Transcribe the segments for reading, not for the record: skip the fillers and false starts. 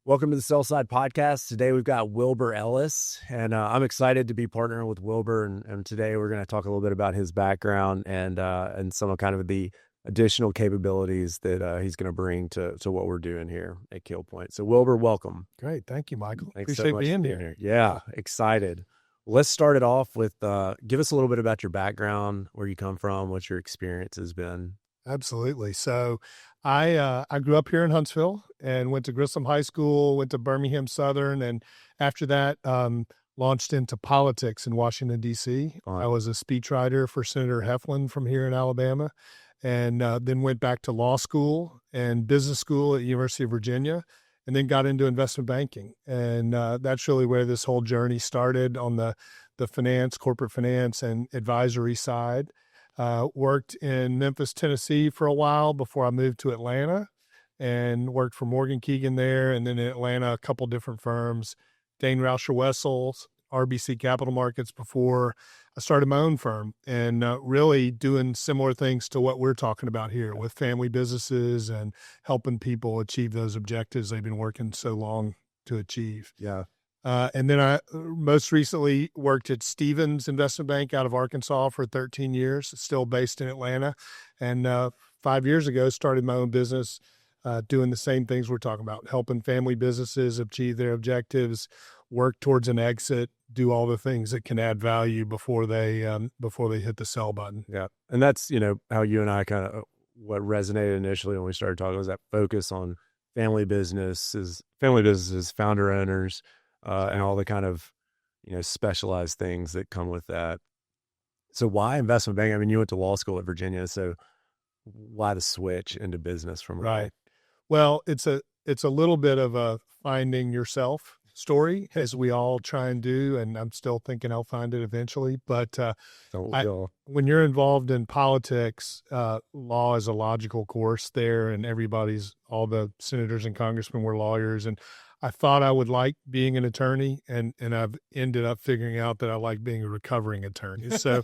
Welcome to the Sell-Side Podcast. Today we've got Wilbur Ellis, and I'm excited to be partnering with Wilbur. And today we're going to talk a little bit about his background and some of kind of the additional capabilities that he's going to bring to what we're doing here at Kill Point. So Wilbur, welcome. Great. Thank you, Michael. Thanks Appreciate so much being for here. Yeah, excited. Let's start it off with give us a little bit about your background, where you come from, what your experience has been. Absolutely. So I grew up here in Huntsville and went to Grissom High School, went to Birmingham Southern, and after that launched into politics in Washington, D.C. I was a speechwriter for Senator Heflin from here in Alabama, and then went back to law school and business school at the University of Virginia, and then got into investment banking. And that's really where this whole journey started on the finance, corporate finance, and advisory side. Worked in Memphis, Tennessee for a while before I moved to Atlanta, and worked for Morgan Keegan there. And then in Atlanta, a couple different firms, Dane Rauscher Wessels, RBC Capital Markets, before I started my own firm, and really doing similar things to what we're talking about here with family businesses and helping people achieve those objectives they've been working so long to achieve. Yeah. And then I most recently worked at Stevens Investment Bank out of Arkansas for 13 years, still based in Atlanta. And 5 years ago, started my own business doing the same things we're talking about, helping family businesses achieve their objectives, work towards an exit, do all the things that can add value before they hit the sell button. Yeah. And that's, how you and I what resonated initially when we started talking was that focus on family businesses, founder owners, and all the kind of, specialized things that come with that. So why investment banking? I mean, you went to law school at Virginia, so why the switch into business from right? Well, it's a little bit of a finding yourself story, as we all try and do, and I'm still thinking I'll find it eventually. But when you're involved in politics, law is a logical course there, and all the senators and congressmen were lawyers, and I thought I would like being an attorney, and I've ended up figuring out that I like being a recovering attorney. So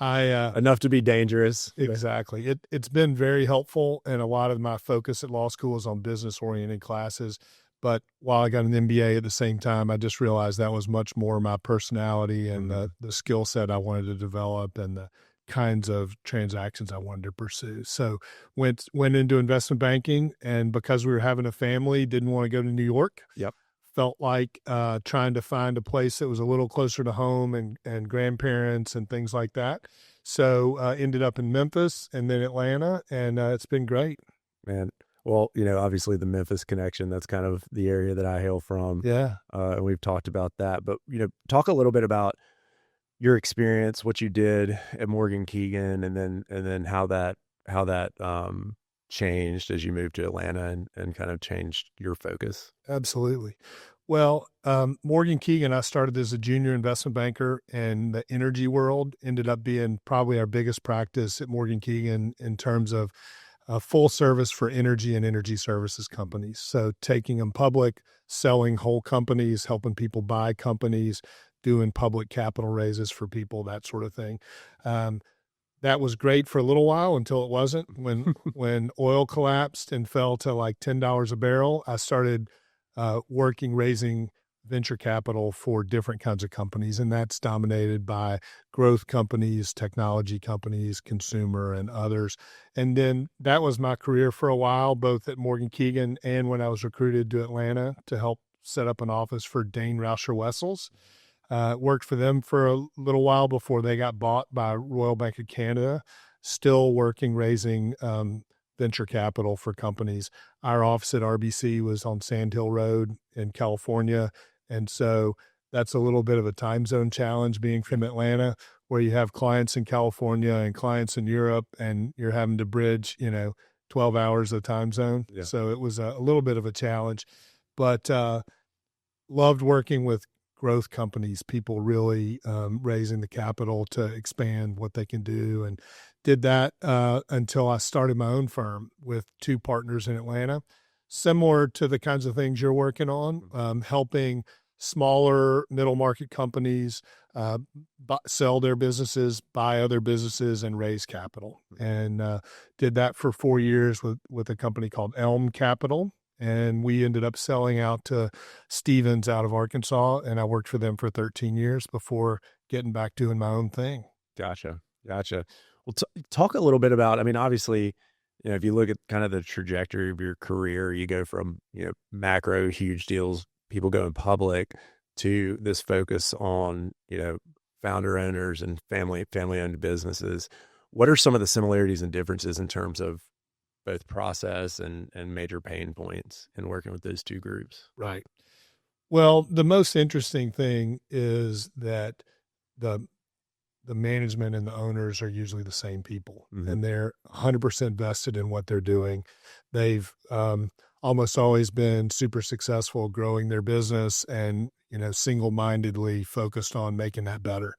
enough to be dangerous. Exactly. It's been very helpful, and a lot of my focus at law school is on business-oriented classes. But while I got an MBA at the same time, I just realized that was much more my personality and the skill set I wanted to develop and the kinds of transactions I wanted to pursue. So went into investment banking, and because we were having a family, didn't want to go to New York. Yep. Felt like trying to find a place that was a little closer to home and grandparents and things like that. So ended up in Memphis and then Atlanta, and it's been great. Man. Well, obviously the Memphis connection, that's kind of the area that I hail from. Yeah. And we've talked about that, but, talk a little bit about your experience, what you did at Morgan Keegan, and then how that changed as you moved to Atlanta and kind of changed your focus. Absolutely. Well, Morgan Keegan, I started as a junior investment banker, and the energy world ended up being probably our biggest practice at Morgan Keegan in terms of full service for energy and energy services companies. So taking them public, selling whole companies, helping people buy companies, doing public capital raises for people, that sort of thing. That was great for a little while until it wasn't. When oil collapsed and fell to like $10 a barrel, I started raising venture capital for different kinds of companies, and that's dominated by growth companies, technology companies, consumer, and others. And then that was my career for a while, both at Morgan Keegan and when I was recruited to Atlanta to help set up an office for Dane Rauscher Wessels. Worked for them for a little while before they got bought by Royal Bank of Canada, still raising venture capital for companies. Our office at RBC was on Sand Hill Road in California. And so that's a little bit of a time zone challenge being from Atlanta, where you have clients in California and clients in Europe, and you're having to bridge, 12 hours of time zone. Yeah. So it was a little bit of a challenge, but loved working with growth companies, people really raising the capital to expand what they can do, and did that until I started my own firm with two partners in Atlanta, similar to the kinds of things you're working on, helping smaller middle market companies sell their businesses, buy other businesses, and raise capital. And did that for 4 years with a company called Elm Capital. and we ended up selling out to Stevens out of Arkansas, and I worked for them for 13 years before getting back doing my own thing. Gotcha. Gotcha. Well, talk a little bit about, I mean, obviously, if you look at kind of the trajectory of your career, you go from, macro huge deals, people going public, to this focus on, founder owners and family owned businesses. What are some of the similarities and differences in terms of both process and major pain points in working with those two groups? Right. Well, the most interesting thing is that the the management and the owners are usually the same people, and they're 100% vested in what they're doing. They've almost always been super successful growing their business and, single-mindedly focused on making that better.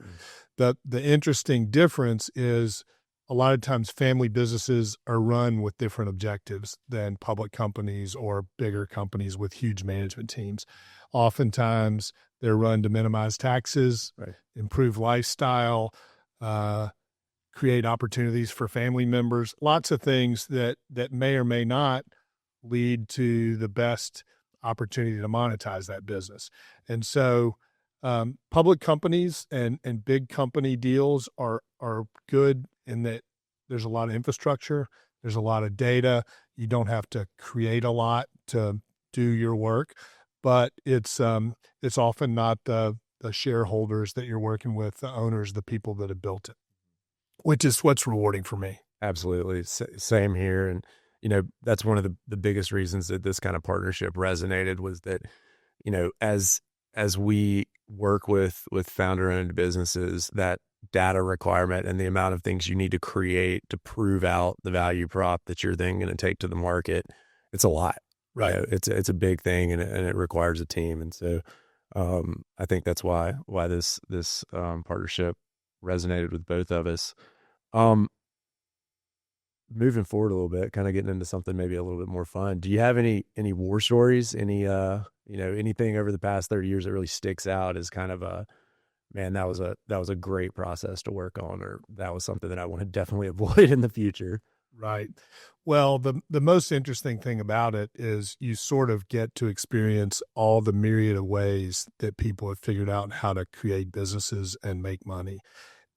The interesting difference is a lot of times family businesses are run with different objectives than public companies or bigger companies with huge management teams. Oftentimes they're run to minimize taxes, Right. improve lifestyle, create opportunities for family members, lots of things that may or may not lead to the best opportunity to monetize that business. And so public companies and big company deals are good in that there's a lot of infrastructure, there's a lot of data. You don't have to create a lot to do your work, but it's often not the shareholders that you're working with, the owners, the people that have built it, which is what's rewarding for me. Absolutely. Same here. And, that's one of the biggest reasons that this kind of partnership resonated was that, as we work with founder owned businesses, that data requirement and the amount of things you need to create to prove out the value prop that you're then going to take to the market, it's a lot. Right. It's a big thing and it requires a team. And so, I think that's why this partnership resonated with both of us. Moving forward a little bit, kind of getting into something maybe a little bit more fun. Do you have any war stories? Any anything over the past 30 years that really sticks out as kind of a, man, that was a great process to work on, or that was something that I want to definitely avoid in the future? Right. Well, the most interesting thing about it is you sort of get to experience all the myriad of ways that people have figured out how to create businesses and make money.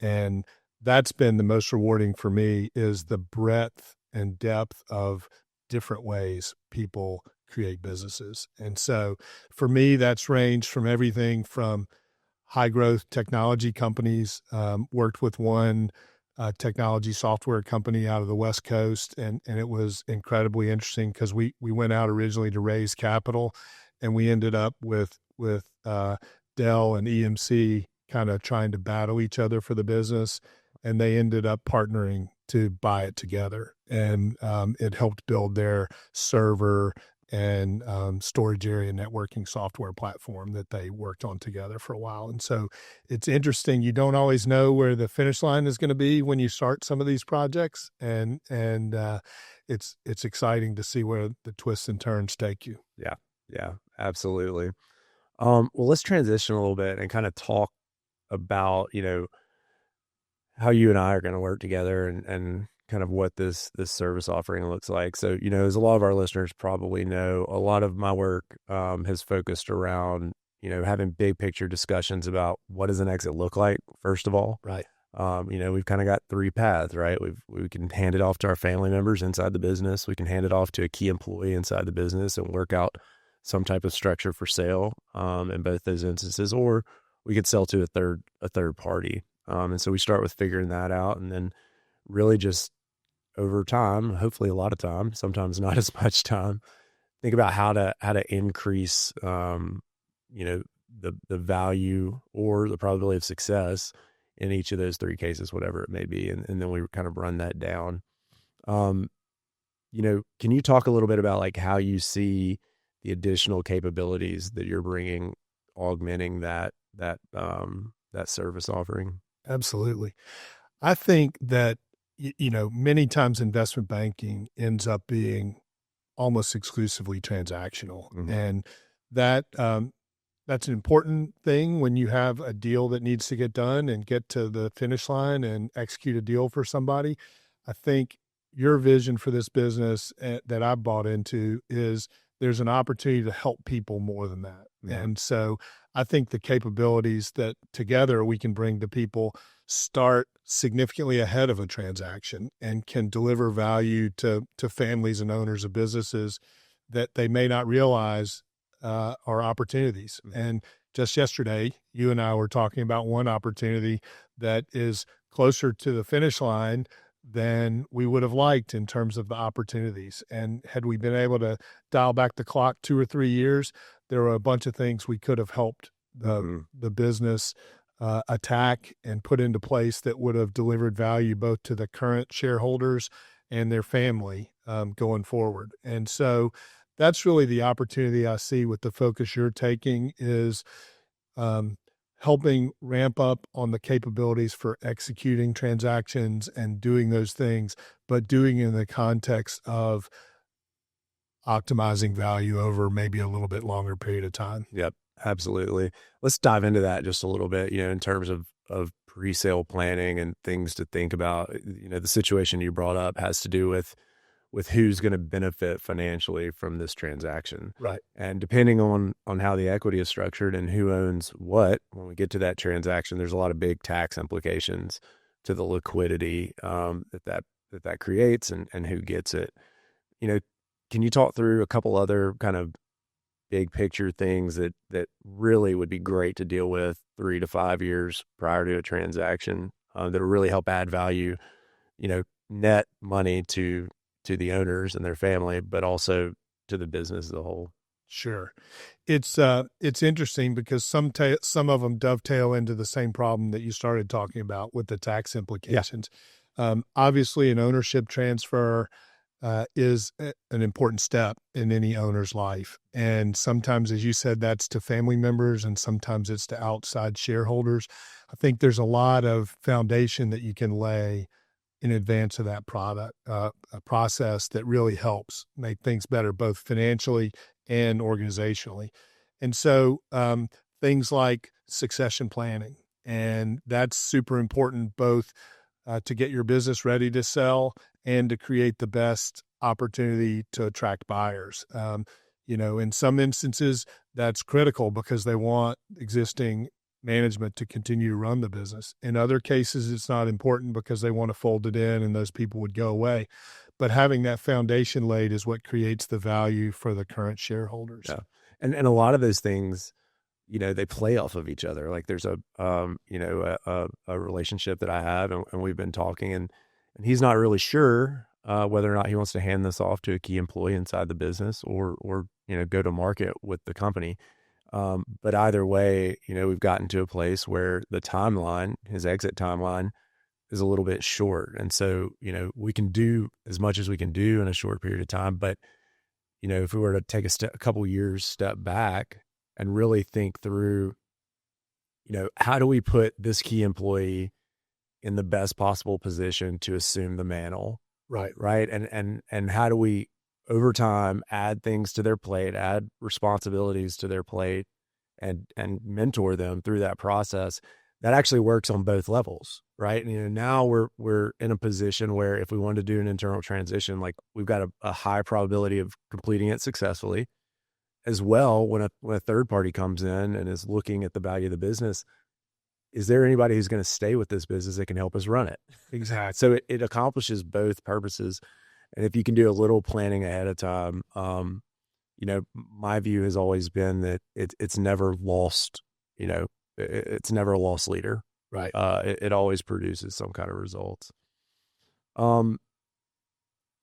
And that's been the most rewarding for me, is the breadth and depth of different ways people create businesses. And so for me, that's ranged from everything from high growth technology companies, worked with one technology software company out of the West Coast. And it was incredibly interesting because we went out originally to raise capital, and we ended up with Dell and EMC kind of trying to battle each other for the business. And they ended up partnering to buy it together. And it helped build their server and storage area networking software platform that they worked on together for a while. And so it's interesting. You don't always know where the finish line is going to be when you start some of these projects. And it's exciting to see where the twists and turns take you. Yeah, absolutely. Well, let's transition a little bit and kind of talk about, how you and I are going to work together and kind of what this service offering looks like. So, as a lot of our listeners probably know, a lot of my work has focused around, having big picture discussions about what does an exit look like, first of all. Right. We've kind of got three paths, right? We can hand it off to our family members inside the business. We can hand it off to a key employee inside the business and work out some type of structure for sale in both those instances, or we could sell to a third party. And so we start with figuring that out, and then really just over time, hopefully a lot of time, sometimes not as much time, think about how to increase, the value or the probability of success in each of those three cases, whatever it may be. And then we kind of run that down. Can you talk a little bit about like how you see the additional capabilities that you're bringing, augmenting that service offering? Absolutely. I think that, many times investment banking ends up being almost exclusively transactional. Mm-hmm. And that's an important thing when you have a deal that needs to get done and get to the finish line and execute a deal for somebody. I think your vision for this business that I've bought into is there's an opportunity to help people more than that. Yeah. And so I think the capabilities that together we can bring to people start significantly ahead of a transaction and can deliver value to families and owners of businesses that they may not realize are opportunities. And just yesterday, you and I were talking about one opportunity that is closer to the finish line than we would have liked in terms of the opportunities. And had we been able to dial back the clock 2 or 3 years, there were a bunch of things we could have helped the business attack and put into place that would have delivered value both to the current shareholders and their family going forward. And so that's really the opportunity I see with the focus you're taking is helping ramp up on the capabilities for executing transactions and doing those things, but doing it in the context of optimizing value over maybe a little bit longer period of time. Yep, absolutely. Let's dive into that just a little bit, in terms of pre-sale planning and things to think about. The situation you brought up has to do with who's going to benefit financially from this transaction. Right. And depending on how the equity is structured and who owns what, when we get to that transaction, there's a lot of big tax implications to the liquidity that creates and who gets it. Can you talk through a couple other kind of big picture things that really would be great to deal with 3 to 5 years prior to a transaction that will really help add value, net money to the owners and their family, but also to the business as a whole? Sure. It's interesting because some of them dovetail into the same problem that you started talking about with the tax implications. Yeah. Obviously, an ownership transfer is an important step in any owner's life. And sometimes, as you said, that's to family members and sometimes it's to outside shareholders. I think there's a lot of foundation that you can lay in advance of that a process that really helps make things better, both financially and organizationally. And so things like succession planning, and that's super important, both to get your business ready to sell and to create the best opportunity to attract buyers. In some instances, that's critical because they want existing management to continue to run the business. In other cases, it's not important because they want to fold it in and those people would go away. But having that foundation laid is what creates the value for the current shareholders. Yeah. And a lot of those things, they play off of each other. Like there's a relationship that I have and we've been talking and he's not really sure whether or not he wants to hand this off to a key employee inside the business or go to market with the company. But either way, we've gotten to a place where the timeline, his exit timeline, is a little bit short. And so, we can do as much as we can do in a short period of time. But, if we were to take a couple years step back and really think through, how do we put this key employee in the best possible position to assume the mantle? Right. Right. And how do we, over time, add things to their plate, add responsibilities to their plate, and mentor them through that process? That actually works on both levels, right? And now we're in a position where if we wanted to do an internal transition, like we've got a high probability of completing it successfully. As well, when a third party comes in and is looking at the value of the business, is there anybody who's going to stay with this business that can help us run it? Exactly. So it accomplishes both purposes. And if you can do a little planning ahead of time, my view has always been that it's never lost, it's never a lost leader. Right. It always produces some kind of results.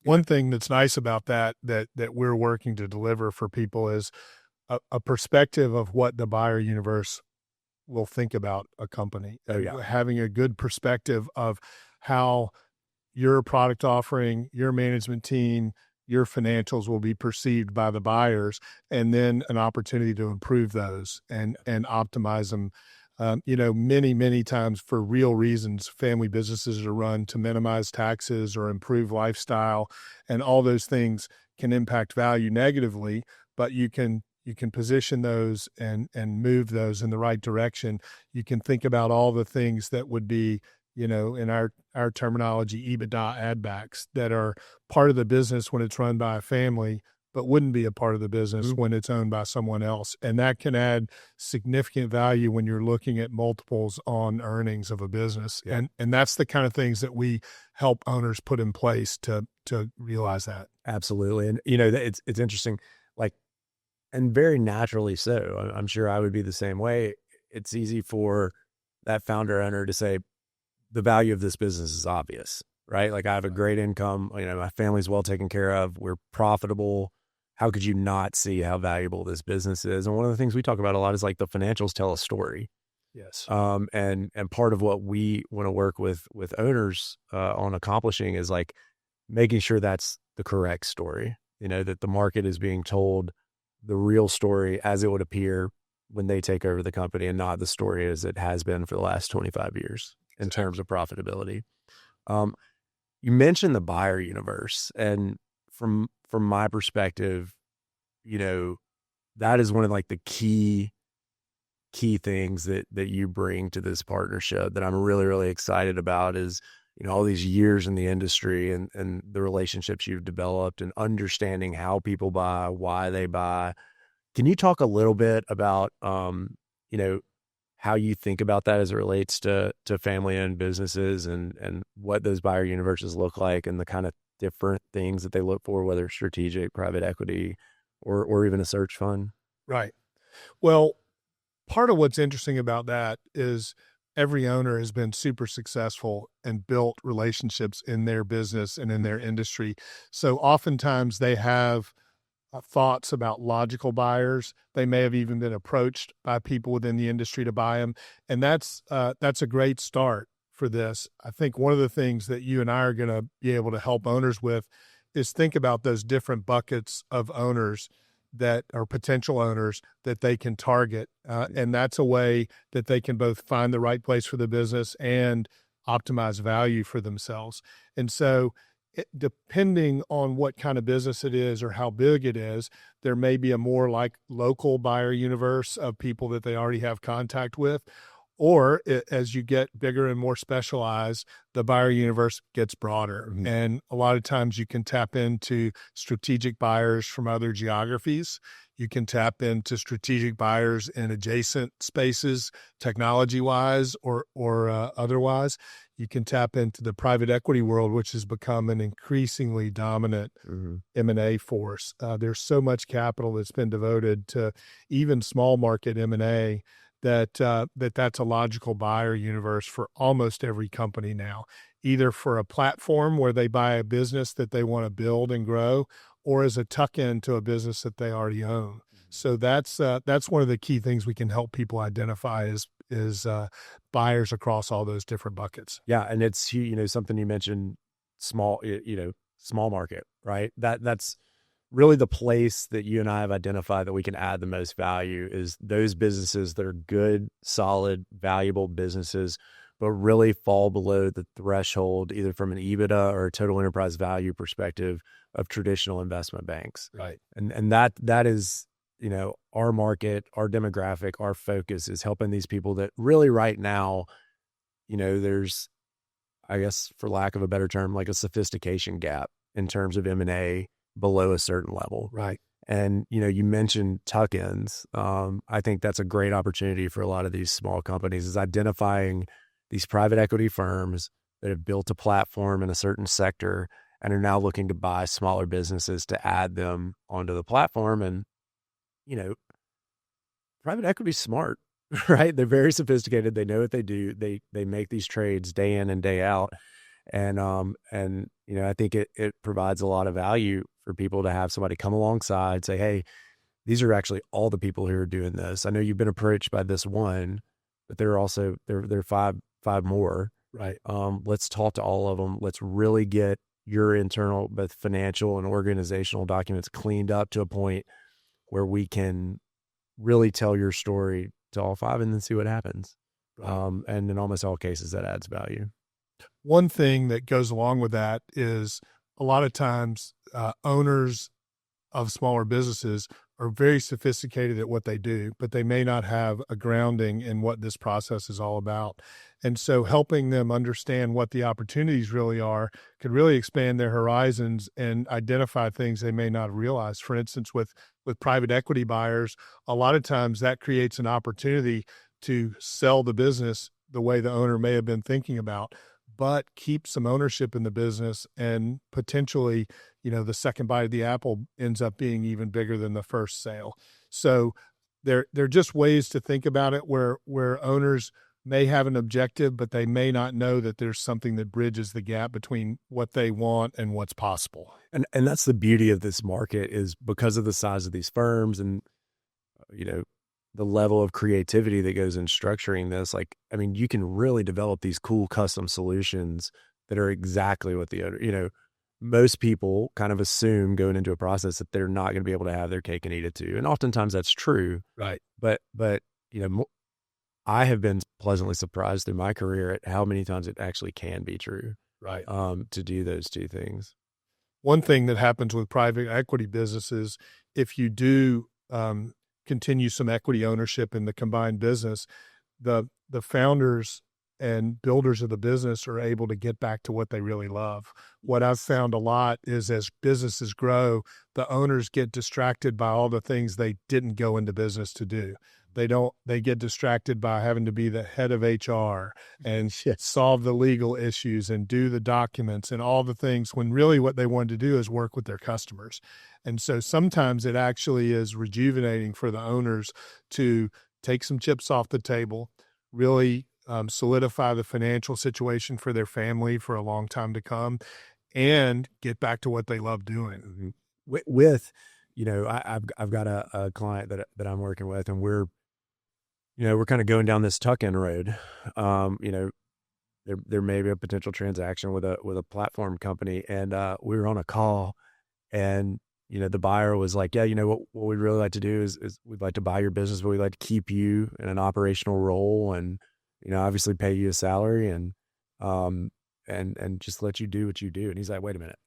One thing that's nice about that we're working to deliver for people is a perspective of what the buyer universe will think about a company. Oh, yeah. Having a good perspective of how your product offering, your management team, your financials will be perceived by the buyers, and then an opportunity to improve those and optimize them. Many, many times for real reasons, family businesses are run to minimize taxes or improve lifestyle, and all those things can impact value negatively, but you can position those and move those in the right direction. You can think about all the things that would be, in our terminology, EBITDA add backs that are part of the business when it's run by a family, but wouldn't be a part of the business when it's owned by someone else. And that can add significant value when you're looking at multiples on earnings of a business. Yeah. And that's the kind of things that we help owners put in place to realize that. Absolutely. And, you know, it's interesting, like, and very naturally so. I'm sure I would be the same way. It's easy for that founder owner to say, the value of this business is obvious, right? Like, I have a great income, you know, my family's well taken care of, we're profitable. How could you not see how valuable this business is? And one of the things we talk about a lot is like the financials tell a story. Yes. And part of what we want to work with owners on accomplishing is like making sure that's the correct story, you know, that the market is being told the real story as it would appear when they take over the company, and not the story as it has been for the last 25 years in terms of profitability. You mentioned the buyer universe, and from my perspective, you know, that is one of like the key things that you bring to this partnership that I'm really, really excited about is, you know, all these years in the industry and the relationships you've developed and understanding how people buy, why they buy. Can you talk a little bit about, you know, how you think about that as it relates to family-owned businesses and what those buyer universes look like and the kind of different things that they look for, whether strategic, private equity, or even a search fund? Right. Well, part of what's interesting about that is every owner has been super successful and built relationships in their business and in their industry. So oftentimes they have thoughts about logical buyers. They may have even been approached by people within the industry to buy them. And that's a great start for this. I think one of the things that you and I are going to be able to help owners with is think about those different buckets of owners that are potential owners that they can target. And that's a way that they can both find the right place for the business and optimize value for themselves. And so depending on what kind of business it is or how big it is, there may be a more like local buyer universe of people that they already have contact with. Or as you get bigger and more specialized, the buyer universe gets broader. Mm-hmm. And a lot of times you can tap into strategic buyers from other geographies. You can tap into strategic buyers in adjacent spaces, technology-wise or otherwise. You can tap into the private equity world, which has become an increasingly dominant M&A force. There's so much capital that's been devoted to even small market M&A that's a logical buyer universe for almost every company now, either for a platform where they buy a business that they want to build and grow, or as a tuck-in to a business that they already own. So that's one of the key things we can help people identify is buyers across all those different buckets. Yeah, and it's, you know, something you mentioned, small market, right? That's really the place that you and I have identified that we can add the most value is those businesses that are good, solid, valuable businesses, but really fall below the threshold, either from an EBITDA or a total enterprise value perspective of traditional investment banks. Right. And that is, you know, our market, our demographic, our focus is helping these people that really right now, you know, there's, I guess, for lack of a better term, like a sophistication gap in terms of M&A below a certain level. Right. And, you know, you mentioned tuck-ins. I think that's a great opportunity for a lot of these small companies is identifying these private equity firms that have built a platform in a certain sector and are now looking to buy smaller businesses to add them onto the platform. And, you know, private equity is smart, right? They're very sophisticated. They know what they do. They make these trades day in and day out. And you know, I think it provides a lot of value for people to have somebody come alongside, say, hey, these are actually all the people who are doing this. I know you've been approached by this one, but there are also, there are five more. Right. Let's talk to all of them. Let's really get your internal, both financial and organizational documents cleaned up to a point where we can really tell your story to all five and then see what happens. Right. And in almost all cases that adds value. One thing that goes along with that is a lot of times owners of smaller businesses are very sophisticated at what they do, but they may not have a grounding in what this process is all about. And so helping them understand what the opportunities really are could really expand their horizons and identify things they may not realize. For instance, with private equity buyers, a lot of times that creates an opportunity to sell the business the way the owner may have been thinking about, but keep some ownership in the business, and potentially, the second bite of the apple ends up being even bigger than the first sale. So there are just ways to think about it where owners may have an objective, but they may not know that there's something that bridges the gap between what they want and what's possible. And that's the beauty of this market, is because of the size of these firms and, you know, the level of creativity that goes in structuring this. Like, I mean, you can really develop these cool custom solutions that are exactly what the owner, most people kind of assume going into a process that they're not going to be able to have their cake and eat it too. And oftentimes that's true. Right. But, I have been pleasantly surprised through my career at how many times it actually can be true. Right. To do those two things. One thing that happens with private equity businesses, if you do continue some equity ownership in the combined business, the founders and builders of the business are able to get back to what they really love. What I've found a lot is as businesses grow, the owners get distracted by all the things they didn't go into business to do. They get distracted by having to be the head of HR and solve the legal issues and do the documents and all the things, when really what they wanted to do is work with their customers. And so sometimes it actually is rejuvenating for the owners to take some chips off the table, really solidify the financial situation for their family for a long time to come, and get back to what they love doing. I've got a client that I'm working with, and we're kind of going down this tuck-in road. There may be a potential transaction with a platform company, and we were on a call, and the buyer was like, yeah, what we'd really like to do is we'd like to buy your business, but we'd like to keep you in an operational role, and obviously pay you a salary, and just let you do what you do. And he's like, wait a minute.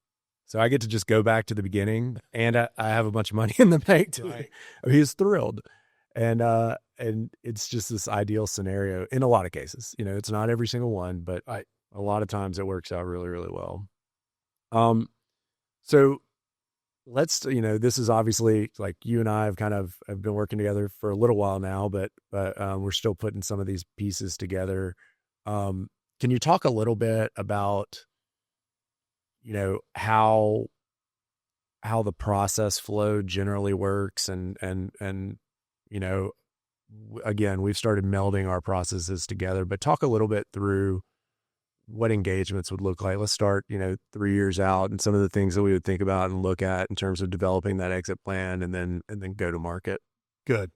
So I get to just go back to the beginning, and I have a bunch of money in the bank too. Right. I mean, he's thrilled. And it's just this ideal scenario in a lot of cases. It's not every single one, but a lot of times it works out really, really well. So let's, this is obviously, like, you and I have been working together for a little while now, but we're still putting some of these pieces together. Can you talk a little bit about, how the process flow generally works, and again, we've started melding our processes together, but talk a little bit through what engagements would look like. Let's start, 3 years out, and some of the things that we would think about and look at in terms of developing that exit plan, and then go to market. Good.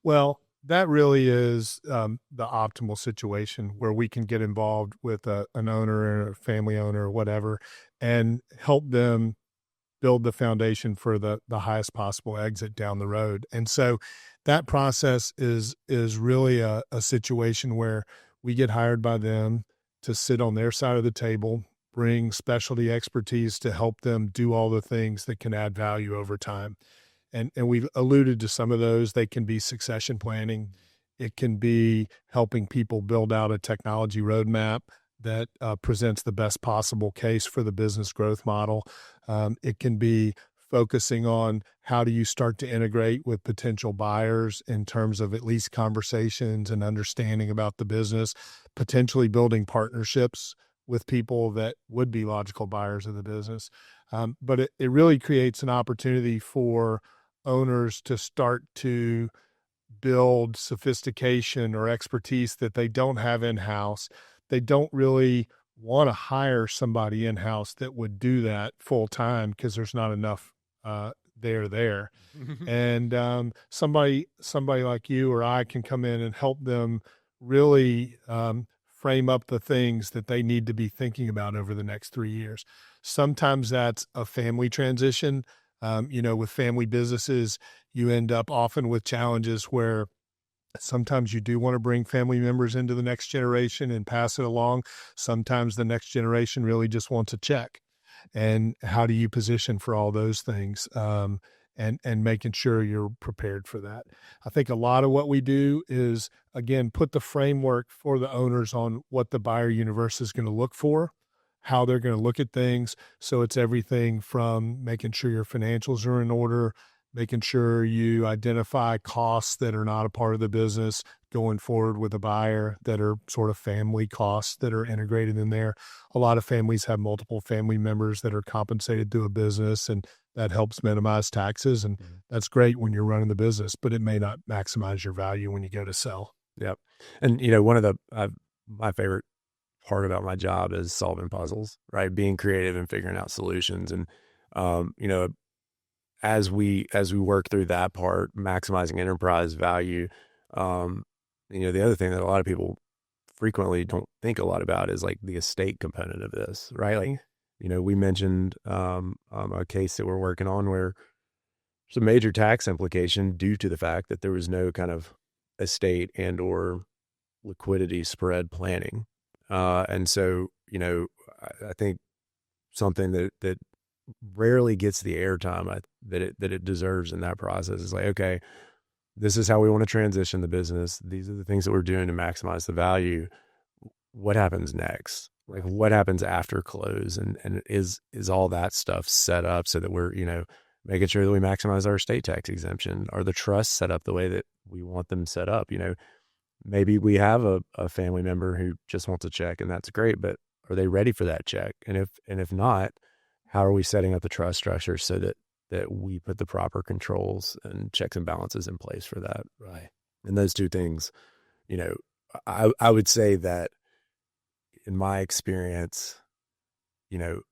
Well, that really is the optimal situation where we can get involved with an owner or a family owner or whatever, and help them build the foundation for the highest possible exit down the road. And so that process is really a situation where we get hired by them to sit on their side of the table, bring specialty expertise to help them do all the things that can add value over time. And we've alluded to some of those. They can be succession planning. It can be helping people build out a technology roadmap that presents the best possible case for the business growth model. It can be focusing on how do you start to integrate with potential buyers in terms of at least conversations and understanding about the business, potentially building partnerships with people that would be logical buyers of the business. But it really creates an opportunity for owners to start to build sophistication or expertise that they don't have in-house. They don't really want to hire somebody in-house that would do that full time because there's not enough there. And somebody like you or I can come in and help them really frame up the things that they need to be thinking about over the next 3 years. Sometimes that's a family transition. With family businesses, you end up often with challenges where sometimes you do want to bring family members into the next generation and pass it along. Sometimes the next generation really just wants a check. And how do you position for all those things? and making sure you're prepared for that. I think a lot of what we do is, again, put the framework for the owners on what the buyer universe is going to look for, how they're going to look at things. So it's everything from making sure your financials are in order, making sure you identify costs that are not a part of the business going forward with a buyer, that are sort of family costs that are integrated in there. A lot of families have multiple family members that are compensated through a business, and that helps minimize taxes. And that's great when you're running the business, but it may not maximize your value when you go to sell. Yep. And, one of my favorite part about my job is solving puzzles, right? Being creative and figuring out solutions. And, as we work through that part, maximizing enterprise value, the other thing that a lot of people frequently don't think a lot about is like the estate component of this, right? Like, we mentioned a case that we're working on where there's a major tax implication due to the fact that there was no kind of estate and or liquidity spread planning. And so, I think something that rarely gets the airtime that it deserves in that process is like, okay, this is how we want to transition the business. These are the things that we're doing to maximize the value. What happens next? Like, what happens after close? And is all that stuff set up so that we're, making sure that we maximize our estate tax exemption? Are the trusts set up the way that we want them set up? Maybe we have a family member who just wants a check, and that's great, but are they ready for that check? And if not, how are we setting up the trust structure so that we put the proper controls and checks and balances in place for that? Right. And those two things, I would say that in my experience, it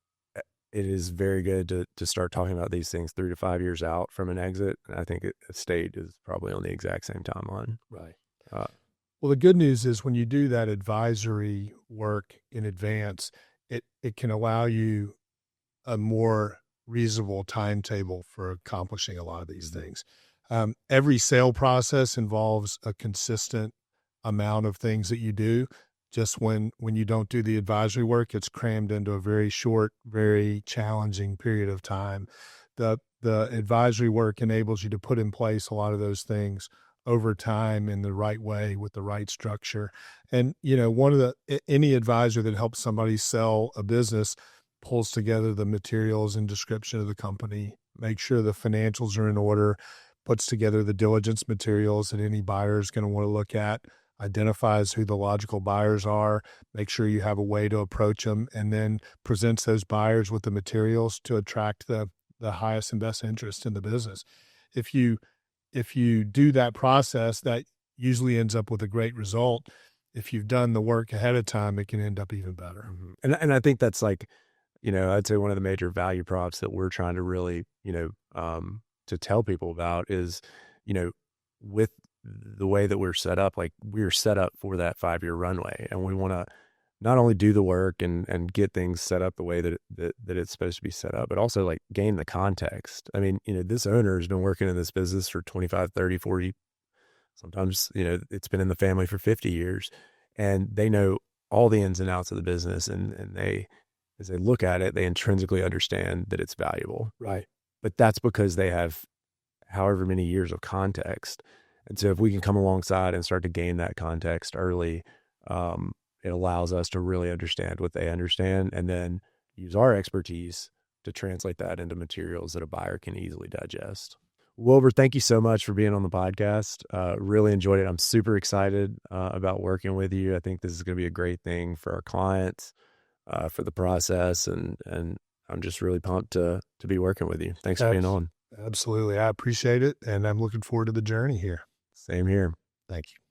is very good to start talking about these things 3 to 5 years out from an exit. And I think estate is probably on the exact same timeline. Right. Well, the good news is when you do that advisory work in advance, it can allow you a more reasonable timetable for accomplishing a lot of these things. Every sale process involves a consistent amount of things that you do. Just when you don't do the advisory work, it's crammed into a very short, very challenging period of time. The advisory work enables you to put in place a lot of those things over time in the right way with the right structure. And, any advisor that helps somebody sell a business pulls together the materials and description of the company, make sure the financials are in order, puts together the diligence materials that any buyer is going to want to look at, identifies who the logical buyers are, make sure you have a way to approach them, and then presents those buyers with the materials to attract the highest and best interest in the business. If you do that process, that usually ends up with a great result. If you've done the work ahead of time, it can end up even better. Mm-hmm. And I think that's like, I'd say one of the major value props that we're trying to really, to tell people about is, with the way that we're set up, like we're set up for that 5-year runway, and we want to not only do the work and get things set up the way that it's supposed to be set up, but also like gain the context. I mean, this owner has been working in this business for 25, 30, 40, sometimes, it's been in the family for 50 years, and they know all the ins and outs of the business, and they, as they look at it, they intrinsically understand that it's valuable. Right. But that's because they have however many years of context. And so if we can come alongside and start to gain that context early, it allows us to really understand what they understand, and then use our expertise to translate that into materials that a buyer can easily digest. Wilbur, thank you so much for being on the podcast. Really enjoyed it. I'm super excited about working with you. I think this is going to be a great thing for our clients, for the process, and I'm just really pumped to be working with you. Thanks for being on. Absolutely. I appreciate it, and I'm looking forward to the journey here. Same here. Thank you.